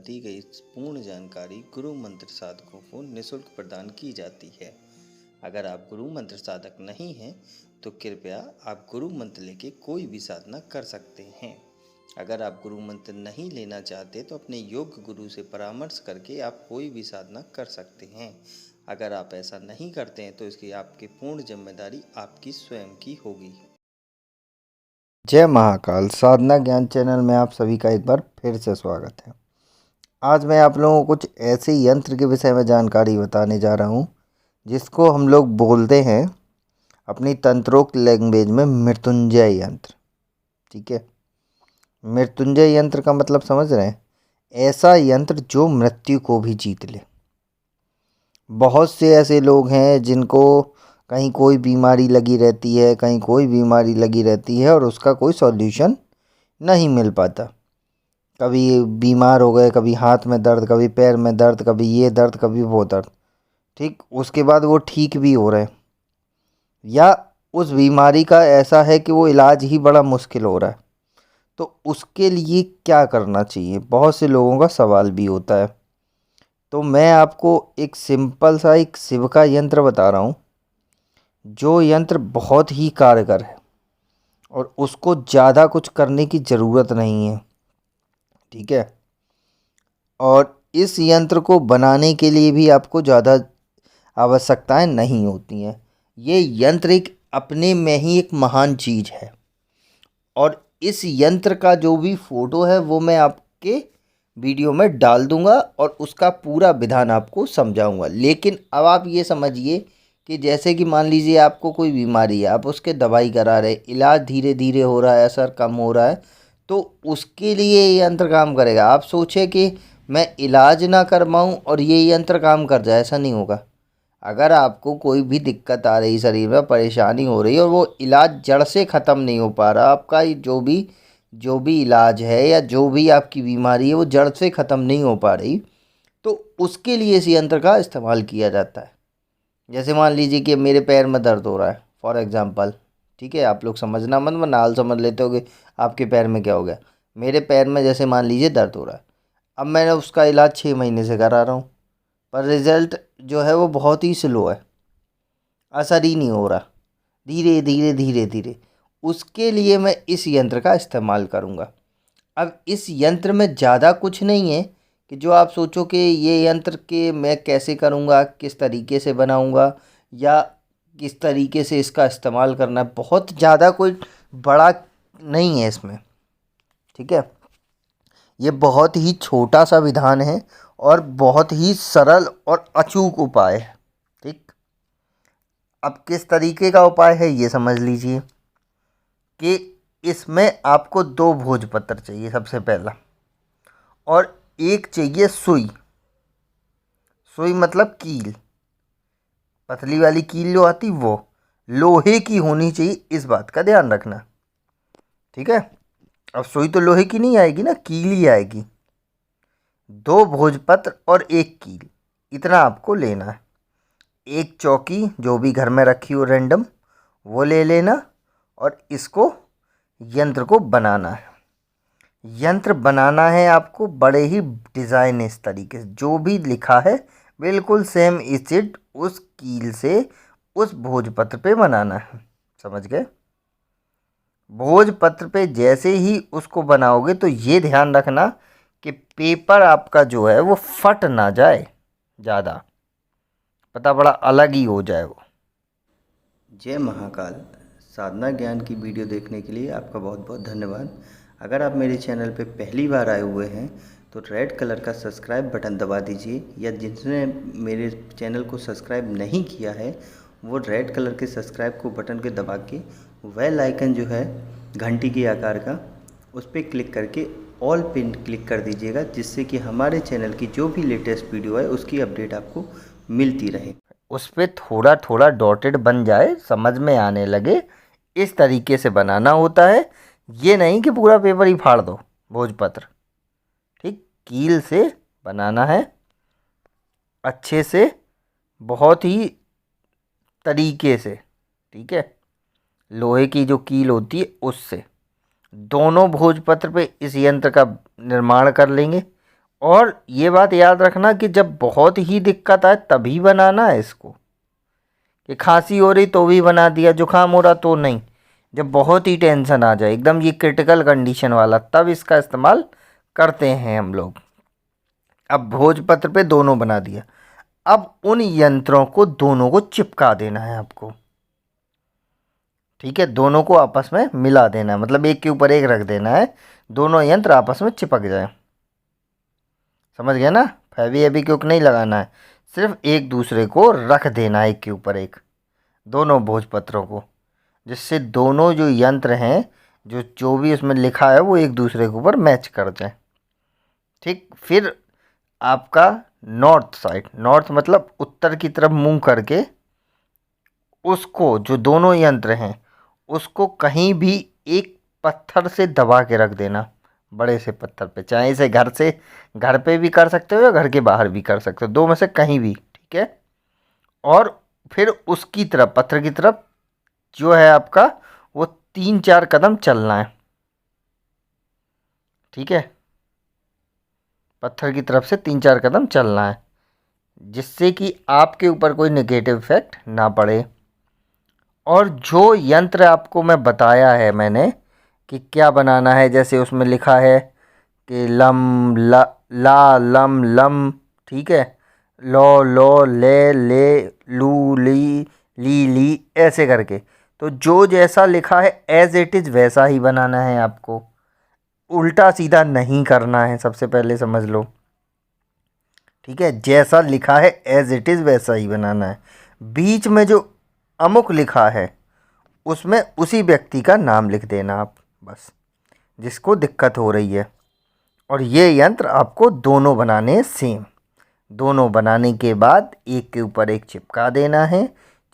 दी गई पूर्ण जानकारी गुरु मंत्र साधकों को निःशुल्क प्रदान की जाती है। अगर आप गुरु मंत्र साधक नहीं हैं तो कृपया आप गुरु मंत्र लेके कोई भी साधना कर सकते हैं। अगर आप गुरु मंत्र नहीं लेना चाहते तो अपने योग्य गुरु से परामर्श करके आप कोई भी साधना कर सकते हैं। अगर आप ऐसा नहीं करते हैं तो इसकी आपकी पूर्ण जिम्मेदारी आपकी स्वयं की होगी। जय महाकाल साधना ज्ञान चैनल में आप सभी का एक बार फिर से स्वागत है। आज मैं आप लोगों को कुछ ऐसे यंत्र के विषय में जानकारी बताने जा रहा हूँ जिसको हम लोग बोलते हैं अपनी तंत्रोक्त लैंग्वेज में मृत्युंजय यंत्र। ठीक है, मृत्युंजय यंत्र का मतलब समझ रहे हैं? ऐसा यंत्र जो मृत्यु को भी जीत ले। बहुत से ऐसे लोग हैं जिनको कहीं कोई बीमारी लगी रहती है, कहीं कोई बीमारी लगी रहती है और उसका कोई सॉल्यूशन नहीं मिल पाता। कभी बीमार हो गए, कभी हाथ में दर्द, कभी पैर में दर्द, कभी ये दर्द, कभी वो दर्द। ठीक, उसके बाद वो ठीक भी हो रहे, या उस बीमारी का ऐसा है कि वो इलाज ही बड़ा मुश्किल हो रहा है। तो उसके लिए क्या करना चाहिए, बहुत से लोगों का सवाल भी होता है। तो मैं आपको एक सिंपल सा एक शिव का यंत्र बता रहा हूँ जो यंत्र बहुत ही कारगर है और उसको ज़्यादा कुछ करने की ज़रूरत नहीं है। ठीक है, और इस यंत्र को बनाने के लिए भी आपको ज़्यादा आवश्यकताएं नहीं होती हैं। ये यंत्र एक अपने में ही एक महान चीज़ है और इस यंत्र का जो भी फ़ोटो है वो मैं आपके वीडियो में डाल दूंगा और उसका पूरा विधान आपको समझाऊंगा। लेकिन अब आप ये समझिए कि जैसे कि मान लीजिए आपको कोई बीमारी है, आप उसके दवाई करा रहे, इलाज धीरे धीरे हो रहा है, असर कम हो रहा है, तो उसके लिए ये यंत्र काम करेगा। आप सोचे कि मैं इलाज ना करवाऊँ और ये यंत्र काम कर जाए, ऐसा नहीं होगा। अगर आपको कोई भी दिक्कत आ रही, शरीर में परेशानी हो रही है और वो इलाज जड़ से ख़त्म नहीं हो पा रहा, आपका जो भी इलाज है या जो भी आपकी बीमारी है वो जड़ से ख़त्म नहीं हो पा रही, तो उसके लिए इस यंत्र का इस्तेमाल किया जाता है। जैसे मान लीजिए कि मेरे पैर में दर्द हो रहा है, फॉर एग्ज़ाम्पल। ठीक है, आप लोग समझना मत, वरना हाल समझ लेते हो कि आपके पैर में क्या हो गया। मेरे पैर में जैसे मान लीजिए दर्द हो रहा है, अब मैंने उसका इलाज 6 महीने से करा रहा हूँ, पर रिज़ल्ट जो है वो बहुत ही स्लो है, असर ही नहीं हो रहा, धीरे धीरे धीरे धीरे। उसके लिए मैं इस यंत्र का इस्तेमाल करूँगा। अब इस यंत्र में ज़्यादा कुछ नहीं है कि जो आप सोचो कि ये यंत्र के मैं कैसे करूँगा, किस तरीके से बनाऊँगा या किस तरीके से इसका इस्तेमाल करना है। बहुत ज़्यादा कोई बड़ा नहीं है इसमें। ठीक है, ये बहुत ही छोटा सा विधान है और बहुत ही सरल और अचूक उपाय है। ठीक, अब किस तरीके का उपाय है ये समझ लीजिए कि इसमें आपको 2 भोजपत्र चाहिए सबसे पहला, और एक चाहिए सुई। सुई मतलब कील, पतली वाली कील जो आती वो लोहे की होनी चाहिए, इस बात का ध्यान रखना। ठीक है, अब सुई तो लोहे की नहीं आएगी ना, कील ही आएगी। 2 भोजपत्र और एक कील, इतना आपको लेना है। एक चौकी जो भी घर में रखी हो रैंडम, वो ले लेना और इसको यंत्र को बनाना है। यंत्र बनाना है आपको बड़े ही डिज़ाइन इस तरीके से, जो भी लिखा है बिल्कुल सेम इचिट उस कील से उस भोजपत्र पे बनाना है। समझ गए? भोजपत्र पे जैसे ही उसको बनाओगे तो ये ध्यान रखना कि पेपर आपका जो है वो फट ना जाए ज़्यादा, पता बड़ा अलग ही हो जाए वो। जय महाकाल साधना ज्ञान की वीडियो देखने के लिए आपका बहुत बहुत धन्यवाद। अगर आप मेरे चैनल पे पहली बार आए हुए हैं तो रेड कलर का सब्सक्राइब बटन दबा दीजिए, या जिसने मेरे चैनल को सब्सक्राइब नहीं किया है वो रेड कलर के सब्सक्राइब को बटन के दबा के बेल आइकन जो है घंटी के आकार का, उस पर क्लिक करके ऑल पिन क्लिक कर दीजिएगा, जिससे कि हमारे चैनल की जो भी लेटेस्ट वीडियो है उसकी अपडेट आपको मिलती रहे। उस पर थोड़ा थोड़ा डॉटेड बन जाए, समझ में आने लगे, इस तरीके से बनाना होता है। ये नहीं कि पूरा पेपर ही फाड़ दो भोजपत्र। ठीक, कील से बनाना है अच्छे से, बहुत ही तरीके से। ठीक है, लोहे की जो कील होती है उससे दोनों भोजपत्र पे इस यंत्र का निर्माण कर लेंगे। और ये बात याद रखना कि जब बहुत ही दिक्कत आए तभी बनाना है इसको, कि खांसी हो रही तो भी बना दिया, जुकाम हो रहा तो नहीं। जब बहुत ही टेंशन आ जाए, एकदम ये क्रिटिकल कंडीशन वाला, तब इसका इस्तेमाल करते हैं हम लोग। अब भोजपत्र पे दोनों बना दिया। अब उन यंत्रों को दोनों को चिपका देना है आपको। ठीक है, दोनों को आपस में मिला देना है, मतलब एक के ऊपर एक रख देना है, दोनों यंत्र आपस में चिपक जाए। समझ गए ना? फैबी एबी क्विक नहीं लगाना है, सिर्फ एक दूसरे को रख देना है एक के ऊपर एक, दोनों भोजपत्रों को, जिससे दोनों जो यंत्र हैं, जो जो भी उसमें लिखा है वो एक दूसरे के ऊपर मैच कर जाए। ठीक, फिर आपका नॉर्थ साइड, नॉर्थ मतलब उत्तर की तरफ मुंह करके, उसको जो दोनों यंत्र हैं उसको कहीं भी एक पत्थर से दबा के रख देना, बड़े से पत्थर पे, चाहे इसे घर पे भी कर सकते हो या घर के बाहर भी कर सकते हो, दो में से कहीं भी। ठीक है, और फिर उसकी तरफ, पत्थर की तरफ जो है आपका, वो 3-4 कदम चलना है। ठीक है, पत्थर की तरफ से 3-4 कदम चलना है, जिससे कि आपके ऊपर कोई नेगेटिव इफेक्ट ना पड़े। और जो यंत्र आपको मैं बताया है मैंने कि क्या बनाना है, जैसे उसमें लिखा है कि लम ला ला लम लम, ठीक है, लो लो ले लू ली ऐसे करके, तो जो जैसा लिखा है एज इट इज़ वैसा ही बनाना है आपको, उल्टा सीधा नहीं करना है, सबसे पहले समझ लो। ठीक है, जैसा लिखा है एज इट इज़ वैसा ही बनाना है। बीच में जो अमुक लिखा है उसमें उसी व्यक्ति का नाम लिख देना आप, बस, जिसको दिक्कत हो रही है। और ये यंत्र आपको दोनों बनाने हैं सेम। दोनों बनाने के बाद एक के ऊपर एक चिपका देना है,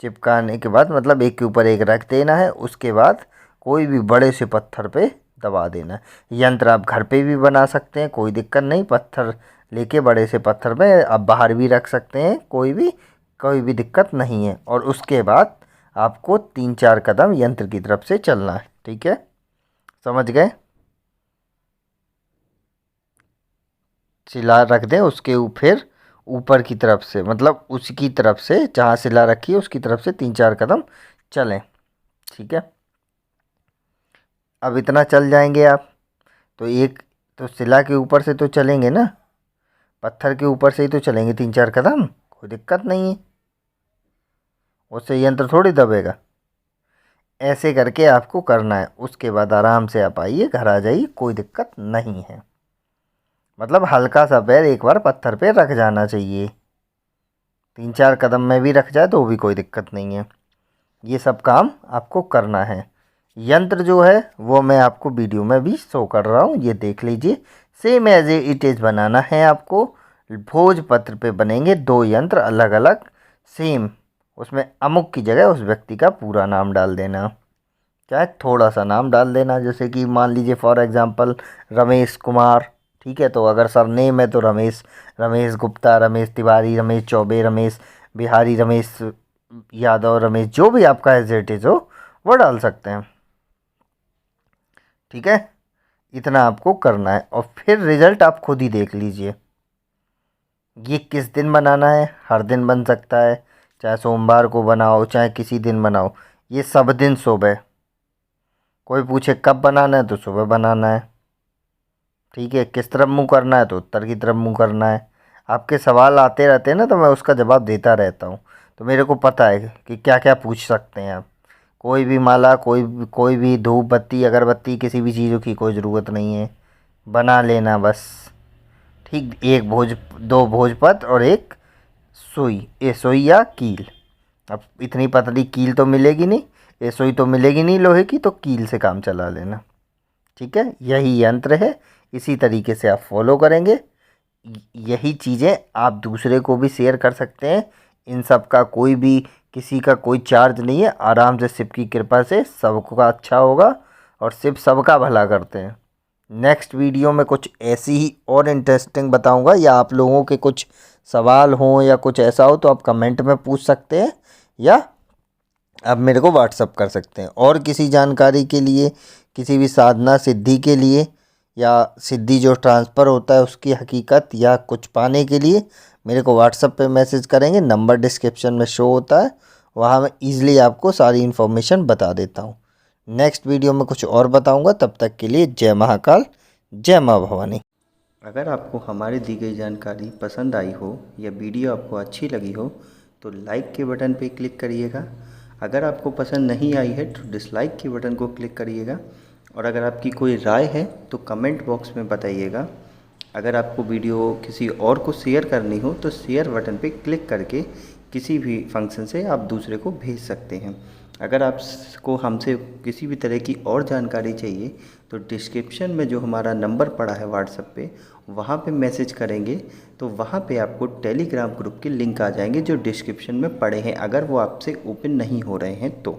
चिपकाने के बाद मतलब एक के ऊपर एक रख देना है, उसके बाद कोई भी बड़े से पत्थर पे दबा देना है। यंत्र आप घर पे भी बना सकते हैं, कोई दिक्कत नहीं, पत्थर लेके बड़े से पत्थर पे आप बाहर भी रख सकते हैं, कोई भी दिक्कत नहीं है। और उसके बाद आपको 3-4 कदम यंत्र की तरफ से चलना है। ठीक है, समझ गए? सिला रख दें, उसके फिर ऊपर की तरफ से, मतलब उसकी तरफ से जहाँ सिला रखी है उसकी तरफ से 3-4 कदम चलें। ठीक है, अब इतना चल जाएंगे आप, तो एक तो सिला के ऊपर से तो चलेंगे ना, पत्थर के ऊपर से ही तो चलेंगे 3-4 कदम, कोई दिक्कत नहीं है, उससे यंत्र थोड़ी दबेगा। ऐसे करके आपको करना है, उसके बाद आराम से आप आइए, घर आ जाइए, कोई दिक्कत नहीं है। मतलब हल्का सा पैर एक बार पत्थर पे रख जाना चाहिए, 3-4 कदम में भी रख जाए तो भी कोई दिक्कत नहीं है। ये सब काम आपको करना है। यंत्र जो है वो मैं आपको वीडियो में भी शो कर रहा हूँ, ये देख लीजिए, सेम एज इट इज़ बनाना है आपको। भोजपत्र पे बनेंगे 2 यंत्र अलग अलग सेम, उसमें अमुक की जगह उस व्यक्ति का पूरा नाम डाल देना, चाहे थोड़ा सा नाम डाल देना, जैसे कि मान लीजिए फॉर एग्जांपल रमेश कुमार। ठीक है, तो अगर सरनेम है तो रमेश गुप्ता, रमेश तिवारी, रमेश चौबे, रमेश बिहारी, रमेश यादव, रमेश, जो भी आपका एज इट इज़ हो वो डाल सकते हैं। ठीक है, इतना आपको करना है, और फिर रिज़ल्ट आप खुद ही देख लीजिए। ये किस दिन बनाना है? हर दिन बन सकता है, चाहे सोमवार को बनाओ चाहे किसी दिन बनाओ, ये सब दिन सुबह। कोई पूछे कब बनाना है तो सुबह बनाना है। ठीक है, किस तरफ मुंह करना है तो उत्तर की तरफ मुंह करना है। आपके सवाल आते रहते हैं ना, तो मैं उसका जवाब देता रहता हूँ, तो मेरे को पता है कि क्या क्या पूछ सकते हैं आप। कोई भी माला, कोई भी धूप बत्ती अगरबत्ती, किसी भी चीज़ों की कोई ज़रूरत नहीं है, बना लेना बस। ठीक, एक भोज 2 भोजपत्र और एक सुई या कील। अब इतनी पतली कील तो मिलेगी नहीं, ये सुई तो मिलेगी नहीं लोहे की, तो कील से काम चला लेना। ठीक है, यही यंत्र है, इसी तरीके से आप फॉलो करेंगे। यही चीज़ें आप दूसरे को भी शेयर कर सकते हैं। इन सब का किसी का कोई चार्ज नहीं है, आराम से शिव की कृपा से सबका अच्छा होगा, और शिव सबका भला करते हैं। नेक्स्ट वीडियो में कुछ ऐसी ही और इंटरेस्टिंग बताऊंगा, या आप लोगों के कुछ सवाल हों या कुछ ऐसा हो तो आप कमेंट में पूछ सकते हैं, या आप मेरे को व्हाट्सअप कर सकते हैं। और किसी जानकारी के लिए, किसी भी साधना सिद्धि के लिए या सिद्धि जो ट्रांसफ़र होता है उसकी हकीकत या कुछ पाने के लिए मेरे को व्हाट्सएप पे मैसेज करेंगे। नंबर डिस्क्रिप्शन में शो होता है, वहाँ मैं ईज़िली आपको सारी इन्फॉर्मेशन बता देता हूँ। नेक्स्ट वीडियो में कुछ और बताऊँगा, तब तक के लिए जय महाकाल, जय माँ भवानी। अगर आपको हमारी दी गई जानकारी पसंद आई हो या वीडियो आपको अच्छी लगी हो तो लाइक के बटन पे क्लिक करिएगा। अगर आपको पसंद नहीं आई है तो डिसलाइक के बटन को क्लिक करिएगा। और अगर आपकी कोई राय है तो कमेंट बॉक्स में बताइएगा। अगर आपको वीडियो किसी और को शेयर करनी हो तो शेयर बटन पे क्लिक करके किसी भी फंक्शन से आप दूसरे को भेज सकते हैं। अगर आपको हमसे किसी भी तरह की और जानकारी चाहिए तो डिस्क्रिप्शन में जो हमारा नंबर पड़ा है व्हाट्सएप पे, वहाँ पे मैसेज करेंगे तो वहाँ पे आपको टेलीग्राम ग्रुप के लिंक आ जाएंगे जो डिस्क्रिप्शन में पड़े हैं, अगर वो आपसे ओपन नहीं हो रहे हैं तो।